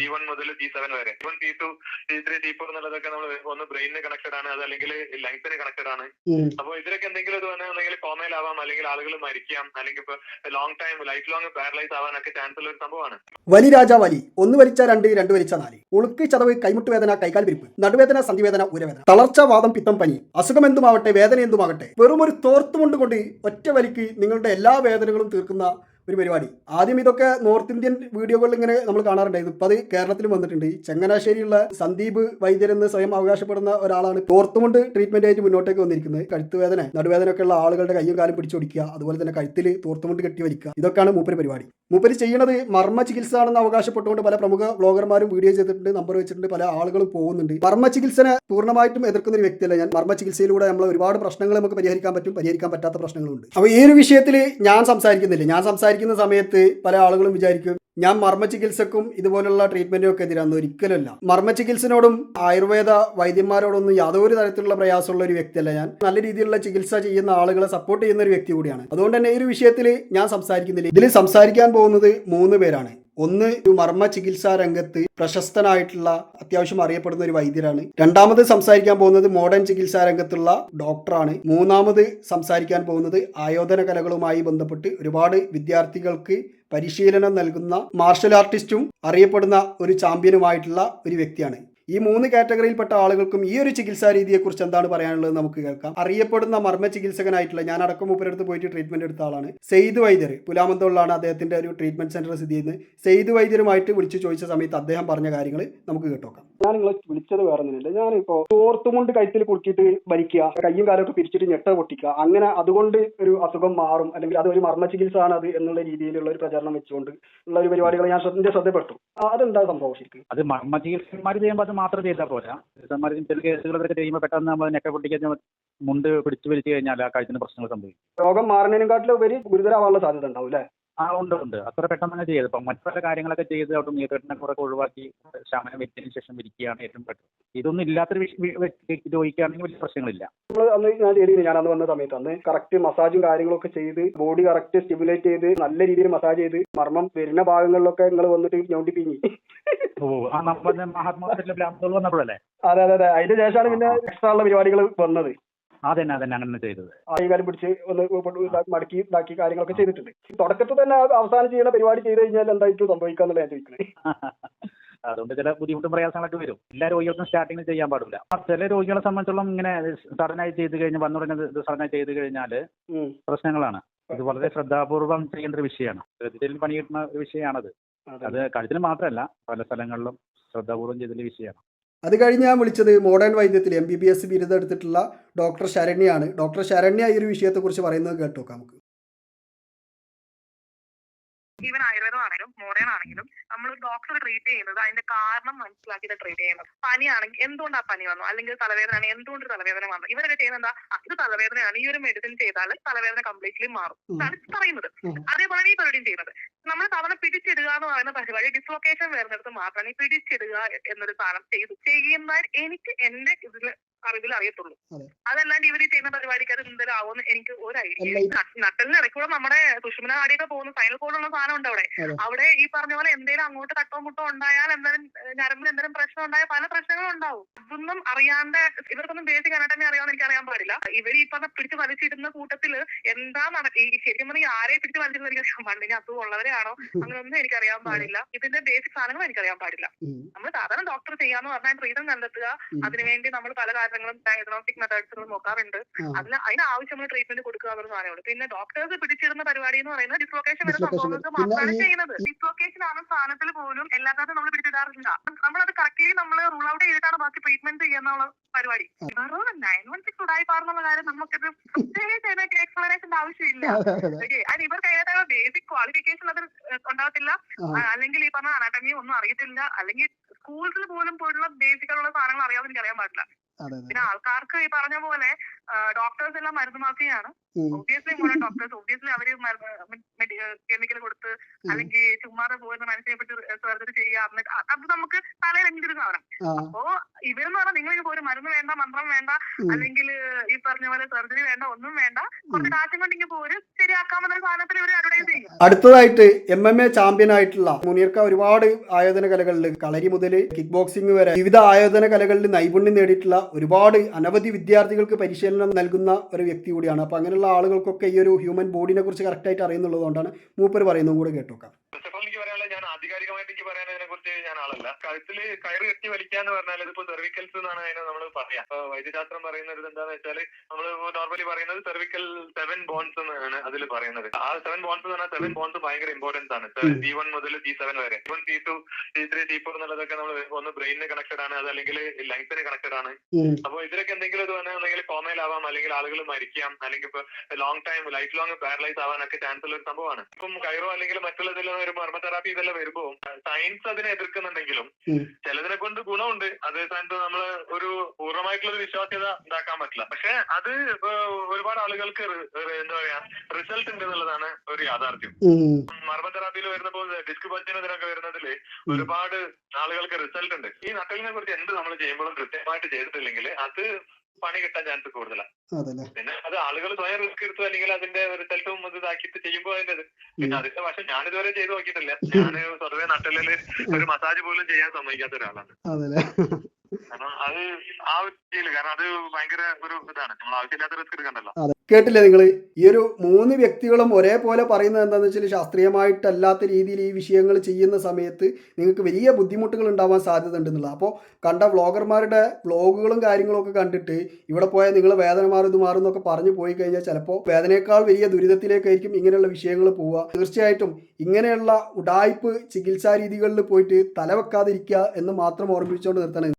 T1 മുതൽ T7 വരെ. T1, T2, T3, T4 എന്നുള്ളതൊക്കെ നമ്മൾ ഒന്ന് ബ്രെയിനിന് കണക്റ്റഡ് ആണ്, അത് അല്ലെങ്കിൽ ലങ്സിന് കണക്റ്റഡ് ആണ്. അപ്പോൾ ഇതിലൊക്കെ എന്തെങ്കിലും ഇത് വന്നെങ്കിൽ കോമയിലാവാം, അല്ലെങ്കിൽ ആളുകൾ മരിക്കാം, അല്ലെങ്കിൽ ഇപ്പൊ long time life long paralyse ആവാനൊക്കെ chance ഉള്ള ഒരു സംഭവമാണ്. വലി രാജാ വലി, 1 വലിച്ച 2, 2 വലിച്ച 4. ഉളുക്ക്, ചതവ്, കൈമുട്ട് വേദന, കൈകാൽ വിരിപ്പ്, നടുവേദന, സന്ധിവേദന, ഊരവേദന, തളർച്ച, വാദം, പിത്തം, പനി, അസുഖം എന്തുമാവട്ടെ, വേദന എന്തുമാകട്ടെ, വെറും ഒരു തോർത്തുമുണ്ട് കൊണ്ട് ഒറ്റ വലിക്ക് നിങ്ങളുടെ എല്ലാ വേദനകളും തീർക്കുന്ന ഒരു പരിപാടി. ആദ്യം ഇതൊക്കെ നോർത്ത് ഇന്ത്യൻ വീഡിയോകളിൽ ഇങ്ങനെ നമ്മൾ കാണാറുണ്ടായിരുന്നു. ഇപ്പം അത് കേരളത്തിലും വന്നിട്ടുണ്ട്. ചങ്ങനാശ്ശേരിയുള്ള സന്ദീപ് വൈദ്യരെന്ന് സ്വയം അവകാശപ്പെടുന്ന ഒരാളാണ് തോർത്തുമുണ്ട് ട്രീറ്റ്മെന്റ് ആയിട്ട് മുന്നോട്ടേക്ക് വന്നിരിക്കുന്നത്. കഴുത്തുവേദന, നടുവേദന ഒക്കെ ഉള്ള ആളുകളുടെ കയ്യും കാലും പിടിച്ചൊടിക്കുക, അതുപോലെ തന്നെ കഴുത്തിൽ തോർത്തുമുണ്ട് കെട്ടി വലിക്കുക, ഇതൊക്കെയാണ് മൂപ്പര് പരിപാടി. മൂപ്പര് ചെയ്യുന്നത് മർമ്മ ചികിത്സ ആണെന്ന് അവകാശപ്പെട്ടുകൊണ്ട് പല പ്രമുഖ ബ്ലോഗർമാരും വീഡിയോ ചെയ്തിട്ടുണ്ട്, നമ്പർ വെച്ചിട്ടുണ്ട്, പല ആളുകളും പോകുന്നുണ്ട്. മർമ്മ ചികിത്സനെ പൂർണ്ണമായിട്ടും എതിർക്കുന്ന ഒരു വ്യക്തിയല്ല ഞാൻ. മർമ്മ ചികിത്സയിലൂടെ നമ്മൾ ഒരുപാട് പ്രശ്നങ്ങൾ നമുക്ക് പരിഹരിക്കാൻ പറ്റും, പരിഹരിക്കാൻ പറ്റാത്ത പ്രശ്നങ്ങളുണ്ട്. അപ്പോൾ ഈ ഒരു വിഷയത്തിൽ ഞാൻ സംസാരിക്കുന്നില്ല. ഞാൻ സംസാരിക്കുന്ന സമയത്ത് പല ആളുകളും വിചാരിക്കും ഞാൻ മർമ്മ ചികിത്സക്കും ഇതുപോലുള്ള ട്രീറ്റ്മെന്റും ഒക്കെ എതിരാന്ന്. ഒരിക്കലല്ല. മർമ്മ ചികിത്സനോടും ആയുർവേദ വൈദ്യന്മാരോടൊന്നും യാതൊരു തരത്തിലുള്ള പ്രയാസമുള്ള ഒരു വ്യക്തിയല്ല ഞാൻ. നല്ല രീതിയിലുള്ള ചികിത്സ ചെയ്യുന്ന ആളുകളെ സപ്പോർട്ട് ചെയ്യുന്ന ഒരു വ്യക്തി കൂടിയാണ്. അതുകൊണ്ട് തന്നെ ഈ ഒരു വിഷയത്തിൽ ഞാൻ സംസാരിക്കുന്നില്ല. ഇതിൽ സംസാരിക്കാൻ പോകുന്നത് 3 പേരാണ്. ഒന്ന്, ഒരു മർമ്മ ചികിത്സാ രംഗത്ത് പ്രശസ്തനായിട്ടുള്ള അത്യാവശ്യം അറിയപ്പെടുന്ന ഒരു വൈദ്യരാണ്. രണ്ടാമത് സംസാരിക്കാൻ പോകുന്നത് മോഡേൺ ചികിത്സാ രംഗത്തുള്ള ഡോക്ടറാണ്. മൂന്നാമത് സംസാരിക്കാൻ പോകുന്നത് ആയോധന കലകളുമായി ബന്ധപ്പെട്ട് ഒരുപാട് വിദ്യാർത്ഥികൾക്ക് പരിശീലനം നൽകുന്ന മാർഷൽ ആർട്ടിസ്റ്റും അറിയപ്പെടുന്ന ഒരു ചാമ്പ്യനുമായിട്ടുള്ള ഒരു വ്യക്തിയാണ്. ഈ 3 കാറ്റഗറിയിൽപ്പെട്ട ആളുകൾക്കും ഈ ഒരു ചികിത്സാ രീതിയെക്കുറിച്ച് എന്താണ് പറയാനുള്ളത് നമുക്ക് കേൾക്കാം. അറിയപ്പെടുന്ന മർമ്മ ചികിത്സകനായിട്ടുള്ള, ഞാൻ അടക്കം മൂപ്പരടുത്ത് പോയിട്ട് ട്രീറ്റ്മെന്റ് എടുത്ത ആളാണ്, സെയ്ദ് വൈദ്യർ. പുലാമന്തോളിലാണ് അദ്ദേഹത്തിന്റെ ഒരു ട്രീറ്റ്മെന്റ് സെന്റർ സ്ഥിതി ചെയ്യുന്നത്. സെയ്ദ് വൈദ്യരുമായിട്ട് വിളിച്ചു ചോദിച്ച സമയത്ത് അദ്ദേഹം പറഞ്ഞ കാര്യങ്ങൾ നമുക്ക് കേട്ടോക്കാം. ഞാൻ നിങ്ങളെ വിളിച്ചത് വേറെ ഒന്നുമില്ല. ഞാനിപ്പോ തോർത്തുമുണ്ട് കഴുത്തിൽ കുടുക്കിയിട്ട് വലിക്കുക, കയ്യും കാലൊക്കെ പിരിച്ചിട്ട് ഞെട്ട പൊട്ടിക്കുക, അങ്ങനെ അതുകൊണ്ട് ഒരു അസുഖം മാറും, അല്ലെങ്കിൽ അത് ഒരു മർമ്മ ചികിത്സ ആണ് അത് എന്നുള്ള രീതിയിലുള്ള ഒരു പ്രചരണം വെച്ചുകൊണ്ട് ഉള്ള ഒരു പരിപാടികൾ ഞാൻ ശ്രദ്ധപ്പെട്ടു. അതെന്താ സംഭവം ശരിക്കും? അത് മർമ്മ ചികിത്സന്മാർ ചെയ്യുമ്പോൾ അത് മാത്രം ചെയ്താൽ പോരാ. ചില കേസുകളൊക്കെ ചെയ്യുമ്പോൾ പെട്ടെന്ന് നമ്മൾ നെക്ക പൊട്ടിക്കാൻ മുണ്ട് പിടിച്ചു വലിച്ചു കഴിഞ്ഞാൽ ആ കഴുത്തിന് പ്രശ്നങ്ങൾ സംഭവിക്കും. രോഗം മാറുന്നതിനെക്കാട്ടിലും ഉപരി ഗുരുതരമാവാനുള്ള സാധ്യത ഉണ്ടാവും അല്ലേ? ഉണ്ട്. അത്ര പെട്ടെന്ന് തന്നെ ചെയ്ത് ഇപ്പം മറ്റു പല കാര്യങ്ങളൊക്കെ ചെയ്ത് അവിടെ നീർക്കെട്ടിനെ കുറെ ഒഴിവാക്കി ശമനം വെച്ചതിന് ശേഷം വിരിക്കുകയാണ് ഏറ്റവും പെട്ടെന്ന്. ഇതൊന്നും ഇല്ലാത്തൊരു രോഗിക്കാണെങ്കിൽ വലിയ പ്രശ്നങ്ങളില്ല. ഞാൻ അന്ന് വന്ന സമയത്ത് അന്ന് കറക്റ്റ് മസാജും കാര്യങ്ങളൊക്കെ ചെയ്ത് ബോഡി കറക്റ്റ് സ്റ്റിമുലേറ്റ് ചെയ്ത് നല്ല രീതിയിൽ മസാജ് ചെയ്ത് മർമ്മം വരുന്ന ഭാഗങ്ങളിലൊക്കെ നിങ്ങൾ വന്നിട്ട് ഞൊണ്ടി പിഞ്ഞി. വന്നപ്പോഴല്ലേ? അതെ. അതിന് ശേഷമാണ് പിന്നെ എക്സ്ട്രാ ഉള്ള പരിപാടികൾ വന്നത്. അതന്നെ അങ്ങനെ ചെയ്തത്. കാര്യം പിടിച്ച് ഒന്ന് മടക്കി ഇതാക്കി കാര്യങ്ങളൊക്കെ ചെയ്തിട്ടുണ്ട്. തുടക്കത്തിൽ തന്നെ അവസാനം ചെയ്യുന്ന പരിപാടി ചെയ്ത് കഴിഞ്ഞാൽ എന്തായിരിക്കും സംഭവിക്കാന്നുള്ള ഞാൻ ചോദിക്കുന്നത്. അതുകൊണ്ട് ചില ബുദ്ധിമുട്ടും പ്രയാസങ്ങളൊക്കെ വരും. എല്ലാ രോഗികൾക്കും സ്റ്റാർട്ടിങ്ങിൽ ചെയ്യാൻ പാടില്ല. ചില രോഗികളെ സംബന്ധിച്ചോളം ഇങ്ങനെ സഡനായി ചെയ്ത് കഴിഞ്ഞാൽ വന്നുടനെ സഡനായി ചെയ്ത് കഴിഞ്ഞാൽ പ്രശ്നങ്ങളാണ്. ഇത് വളരെ ശ്രദ്ധാപൂർവം ചെയ്യേണ്ട ഒരു വിഷയമാണ്. ശ്രദ്ധയിൽ പണി കിട്ടുന്ന ഒരു വിഷയമാണത്. അത് കഴുത്തിൽ മാത്രമല്ല പല സ്ഥലങ്ങളിലും ശ്രദ്ധാപൂർവം ചെയ്ത വിഷയമാണ്. അത് കഴിഞ്ഞ് ഞാൻ വിളിച്ചത് മോഡേൺ വൈദ്യത്തിൽ MBBS ബിരുദം എടുത്തിട്ടുള്ള ഡോക്ടർ ശരണ്യാണ്. ഡോക്ടർ ശരണ്യ ഈ ഒരു വിഷയത്തെക്കുറിച്ച് പറയുന്നത് കേട്ടോക്കാം നമുക്ക്. ഈവൻ ആയുർവേദമാണെങ്കിലും മോഡേൺ ആണെങ്കിലും നമ്മൾ ഡോക്ടർ ട്രീറ്റ് ചെയ്യുന്നത് അതിന്റെ കാരണം മനസ്സിലാക്കിയിട്ട് ട്രീറ്റ് ചെയ്യുന്നത്. പനിയാണെങ്കിൽ എന്തുകൊണ്ട് ആ പനി വന്നു, അല്ലെങ്കിൽ തലവേദന ആണെങ്കിൽ എന്തുകൊണ്ട് തലവേദന വന്നു, ഇവരൊക്കെ ചെയ്യുന്നത് എന്താ, ഇത് തലവേദനയാണ്, ഈ ഒരു മെഡിസിൻ ചെയ്താൽ തലവേദന കംപ്ലീറ്റ്ലി മാറും എന്നാണ് പറയുന്നത്. അതേപോലെ ഈ പരിപാടിയും ചെയ്യുന്നത്. നമ്മൾ തവണ പിടിച്ചിടുക എന്ന് പറയുന്ന പരിപാടി ഡിസ്ലൊക്കേഷൻ വരുന്നിടത്ത് മാത്രമാണ് ഈ പിടിച്ചിടുക എന്നൊരു സാധനം ചെയ്യുന്ന എനിക്ക് എന്റെ ഇതിൽ അറിവിൽ അറിയത്തുള്ളൂ. അതല്ലാണ്ട് ഇവര് ചെയ്യുന്ന പരിപാടിക്ക് അത് എന്തെങ്കിലും ആവുമെന്ന് എനിക്ക് ഒരു ഐഡിയ. നട്ടലിന് ഇടയ്ക്കൂടെ നമ്മുടെ സുഷുമ്ന നാടിയൊക്കെ പോകുന്ന ഫൈനൽ കോഡുള്ള സാധനം ഉണ്ട് അവിടെ ഈ പറഞ്ഞ പോലെ എന്തെങ്കിലും അങ്ങോട്ട് തട്ടോ മുട്ടോ ഉണ്ടായാൽ എന്തെങ്കിലും ഞരമ്പിൽ എന്തെങ്കിലും പ്രശ്നം ഉണ്ടായാൽ പല പ്രശ്നങ്ങളും ഉണ്ടാവും. അതൊന്നും അറിയാണ്ട് ഇവർക്കൊന്നും ബേസിക് അനാട്ടമി അറിയാമെന്ന് എനിക്ക് അറിയാൻ പാടില്ല. ഇവർ ഈ പറഞ്ഞ പിടിച്ച് വലിച്ചിടുന്ന കൂട്ടത്തില് എന്താ ശരിക്കും പറഞ്ഞാൽ ആരെ പിടിച്ച് വലിച്ചിരുന്ന എനിക്ക് അറിയാൻ പാടില്ല. ഇനി അസുഖം ഉള്ളവരെയാണോ അങ്ങനെയൊന്നും എനിക്ക് അറിയാൻ പാടില്ല. ഇതിന്റെ ബേസിക് സാധനങ്ങൾ എനിക്ക് അറിയാൻ പാടില്ല. നമ്മൾ സാധാരണ ഡോക്ടർ ചെയ്യാന്ന് പറഞ്ഞാൽ ട്രീറ്റ്മെന്റ് കണ്ടെത്തുക, അതിനുവേണ്ടി നമ്മൾ പല കാര്യങ്ങളും ഡയഗ്നോസ്റ്റിക് മെത്തേഡ്സുകൾ നോക്കാറുണ്ട്. അതിന് ആവശ്യമുള്ള ട്രീറ്റ്മെന്റ് കൊടുക്കുക എന്നൊരു സാധനമുണ്ട്. പിന്നെ ഡോക്ടേഴ്സ് പിടിച്ചിടുന്ന പരിപാടി എന്ന് പറയുന്നത് ഡിസ്ലൊക്കേഷൻ വരുന്ന സംഭവങ്ങൾക്ക് മാത്രമാണ് ചെയ്യുന്നത്. ഡിസ്ലൊക്കേഷൻ ആവുന്ന സ്ഥാനത്തിൽ പോലും എല്ലാത്തരം നമ്മൾ പിടിച്ചിടാറില്ല. നമ്മളത് കറക്റ്റ്ലി നമ്മൾ റൂൾ ഔട്ട് ചെയ്തിട്ടാണ് ബാക്കി ട്രീറ്റ്മെന്റ് ചെയ്യാന്നുള്ള പരിപാടി. 916 ഉടായി പാടുന്നുള്ള കാര്യം നമുക്കത് പ്രത്യേകിച്ച് എക്സ്പ്ലനേഷന്റെ ആവശ്യമില്ല. അത് ഇവർക്ക് അതിനകത്ത് ബേസിക് ക്വാളിഫിക്കേഷൻ അത് ഉണ്ടാകത്തില്ല, അല്ലെങ്കിൽ ഈ പറഞ്ഞ അനാട്ടമി ഒന്നും അറിയത്തില്ല, അല്ലെങ്കിൽ സ്കൂൾസിൽ പോലും പോലുള്ള ബേസിക് ആയിട്ടുള്ള സാധനങ്ങൾ അറിയാമെന്ന് എനിക്ക് അറിയാൻ പാടില്ല. പിന്നെ ആൾക്കാർക്ക് ഈ പറഞ്ഞ പോലെ ഡോക്ടേഴ്സ് എല്ലാം മരുന്ന് മാഫിയാണ്. ഒബ്വിയസ്ലി മോഡേൺ ഡോക്ടേഴ്സ് ഒബ്വിയസ്ലി അവര് കെമിക്കൽ കൊടുത്ത് അല്ലെങ്കിൽ ചുമ്മാതെ പോകുന്ന മനുഷ്യനെ പറ്റി സർജറി ചെയ്യുക, അത് നമുക്ക് തലയിലെങ്കിലും സാധനം. അപ്പോ ഇവരെന്ന് പറഞ്ഞാൽ നിങ്ങളിപ്പോ ഒരു മരുന്ന് വേണ്ട, മന്ത്രം വേണ്ട, അല്ലെങ്കിൽ ഈ പറഞ്ഞ പോലെ സർജറി വേണ്ട, ഒന്നും വേണ്ട, കുറച്ച് കാശും കൊണ്ട് ഇങ്ങനെ പോരും ശരിയാക്കാമെന്ന സാധനത്തിൽ ഇവർ അഡ്വർടൈസ് ചെയ്യും. അടുത്തതായിട്ട് MMA ചാമ്പ്യൻ ആയിട്ടുള്ള മുനീർക്ക ഒരുപാട് ആയോധന കലകളിൽ കളരി മുതൽ കിക്ക് ബോക്സിംഗ് വരെ വിവിധ ആയോധന കലകളിൽ നൈപുണ്യം നേടിയിട്ടുള്ള ഒരുപാട് അനവധി വിദ്യാർത്ഥികൾക്ക് പരിശീലനം നൽകുന്ന ഒരു വ്യക്തി കൂടിയാണ്. അപ്പോൾ അങ്ങനെയുള്ള ആളുകൾക്കൊക്കെ ഈ ഒരു ഹ്യൂമൻ ബോഡിനെ കുറിച്ച് കറക്റ്റായിട്ട് അറിയുന്നുള്ളതുകൊണ്ടാണ് മൂപ്പർ പറയുന്നതും കൂടെ കേട്ടോക്കാം. എനിക്ക് പറയാനുള്ളത്, ഞാൻ ആധികാരികമായിട്ട് എനിക്ക് പറയാൻ ഇതിനെ കുറിച്ച് ഞാൻ ആളല്ല. കഴുത്തിൽ കയറ് കെട്ടി വലിക്കാന്ന് പറഞ്ഞാൽ ഇതിപ്പോ സെർവിക്കൽസ് എന്നാണ് അതിനെ നമ്മൾ പറയാം. വൈദ്യശാസ്ത്രം പറയുന്നത് എന്താണെന്ന് വെച്ചാൽ നമ്മൾ നോർമലി പറയുന്നത് സെർവിക്കൽ 7 ബോൺസ് എന്നാണ് അതിൽ പറയുന്നത്. ആ 7 ബോൺസ് എന്ന് പറഞ്ഞാൽ 7 ബോൺസ് ഭയങ്കര ഇമ്പോർട്ടൻസ് ആണ്. T1 മുതൽ T7 വരെ, T1 T2 T3 T4 എന്നുള്ളതൊക്കെ നമ്മൾ ഒന്ന് ബ്രെയിനിന് കണക്റ്റഡ് ആണ്, അത് അല്ലെങ്കിൽ ലങ്സിന് കണക്റ്റഡ് ആണ്. അപ്പോൾ ഇതിലൊക്കെ എന്തെങ്കിലും ഇത് വന്നെങ്കിൽ കോമയിലാവാം, അല്ലെങ്കിൽ ആളുകൾ മരിക്കാം, അല്ലെങ്കിൽ ഇപ്പൊ long time life long paralyse ആവാനൊക്കെ chance ഉള്ള ഒരു സംഭവമാണ്. ഇപ്പം കൈറോ അല്ലെങ്കിൽ മറ്റുള്ളതെല്ലാം വരുമ്പോൾ തെറാപ്പി ഇതെല്ലാം വരുമ്പോൾ സയൻസ് അതിനെ എതിർക്കുന്നുണ്ടെങ്കിലും ചിലതിനെ കൊണ്ട് ഗുണമുണ്ട്. അതേ സ്ഥാനത്ത് നമ്മൾ ഒരു പൂർണ്ണമായിട്ടുള്ള ഒരു വിശ്വാസ്യത ഉണ്ടാക്കാൻ പറ്റില്ല. പക്ഷെ അത് ഒരുപാട് ആളുകൾക്ക് എന്താ പറയാ റിസൾട്ട് ഉണ്ട് എന്നുള്ളതാണ് ഒരു യാഥാർത്ഥ്യം. മർമ്മ തെറാപ്പിയിൽ വരുന്നപ്പോൾ ഡിസ്ക് പഞ്ചനത്തിനൊക്കെ വരുന്നതിൽ ഒരുപാട് ആളുകൾക്ക് റിസൾട്ട് ഉണ്ട്. ഈ നട്ടലിനെ കുറിച്ച് എന്ത് നമ്മൾ ചെയ്യുമ്പോഴും കൃത്യമായിട്ട് ചെയ്തിട്ടില്ലെങ്കിൽ അത് പണി കിട്ടാൻ ചാൻസ് കൂടുതലാണ്. പിന്നെ അത് ആളുകൾ സ്വയം റിസ്ക് എടുത്തു അല്ലെങ്കിൽ അതിന്റെ റിസൾട്ടും ഇത് ഇതാക്കിയിട്ട് ചെയ്യുമ്പോൾ അതിന്റെ പിന്നെ അതിന്റെ പക്ഷെ ഞാനിതുവരെ ചെയ്ത് നോക്കിയിട്ടില്ല. ഞാൻ സ്വതവേ നട്ടലിൽ ഒരു മസാജ് പോലും ചെയ്യാൻ സമ്മതിക്കാത്ത ഒരാളാണ്. കാരണം അത് ആ ഒരു രീതിയിൽ, കാരണം അത് ഭയങ്കര ഒരു ഇതാണ്, നമ്മൾ ആവശ്യമില്ലാത്ത റിസ്ക് എടുക്കണ്ടല്ലോ. കേട്ടില്ലേ നിങ്ങൾ? ഈ ഒരു 3 വ്യക്തികളും ഒരേപോലെ പറയുന്നത് എന്താണെന്ന് വെച്ചാൽ ശാസ്ത്രീയമായിട്ടല്ലാത്ത രീതിയിൽ ഈ വിഷയങ്ങൾ ചെയ്യുന്ന സമയത്ത് നിങ്ങൾക്ക് വലിയ ബുദ്ധിമുട്ടുകൾ ഉണ്ടാവാൻ സാധ്യത ഉണ്ടെന്നുള്ളത്. അപ്പോൾ കണ്ട വ്ളോഗർമാരുടെ വ്ളോഗുകളും കാര്യങ്ങളും ഒക്കെ കണ്ടിട്ട് ഇവിടെ പോയാൽ നിങ്ങൾ വേദന മാറും ഇത് മാറും എന്നൊക്കെ പറഞ്ഞു പോയി കഴിഞ്ഞാൽ ചിലപ്പോൾ വേദനയേക്കാൾ വലിയ ദുരിതത്തിലേക്കായിരിക്കും ഇങ്ങനെയുള്ള വിഷയങ്ങൾ പോവുക. തീർച്ചയായിട്ടും ഇങ്ങനെയുള്ള ഉഡായിപ്പ് ചികിത്സാ രീതികളിൽ പോയിട്ട് തലവെക്കാതിരിക്കുക എന്ന് മാത്രം ഓർമ്മിപ്പിച്ചുകൊണ്ട് നിർത്തണം.